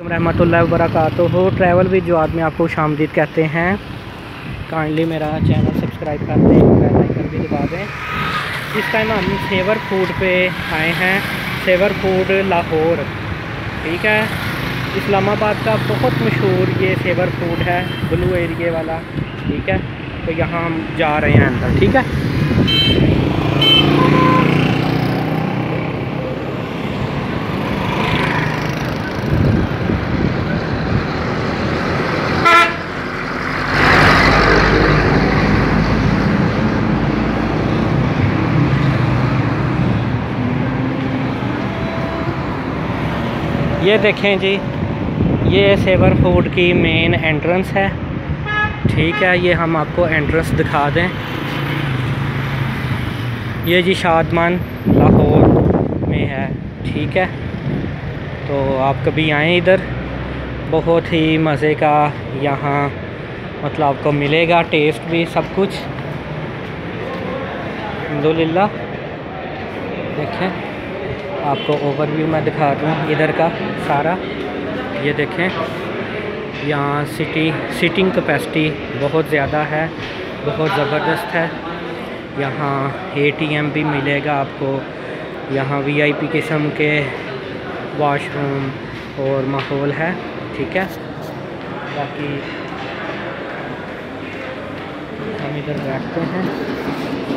रहमतुल्लाहि व बरकातुहू। Travel with Jawad में आपको खुशामदीद कहते हैं। काइंडली मेरा चैनल सब्सक्राइब कर दें, बेल आइकन भी दबा दें। इस टाइम हम सेवर फूड पे आए हैं। सेवर फूड लाहौर, ठीक है, इस्लामाबाद का बहुत मशहूर ये सेवर फूड है, ब्लू एरिया वाला, ठीक है। तो यहाँ हम जा रहे हैं अंदर, ठीक है। ये देखें जी, ये सेवर फूड की मेन एंट्रेंस है, ठीक है। ये हम आपको एंट्रेंस दिखा दें। ये जी शादमान लाहौर में है, ठीक है। तो आप कभी आएँ इधर, बहुत ही मज़े का यहाँ मतलब आपको मिलेगा, टेस्ट भी सब कुछ अल्हम्दुलिल्लाह। देखें, आपको ओवरव्यू मैं दिखा दूँ इधर का सारा। ये देखें, यहाँ सीटिंग कैपेसिटी बहुत ज़्यादा है, बहुत ज़बरदस्त है। यहाँ ATM भी मिलेगा आपको। यहाँ VIP किस्म के वॉशरूम और माहौल है, ठीक है। बाकी हम इधर बैठते हैं।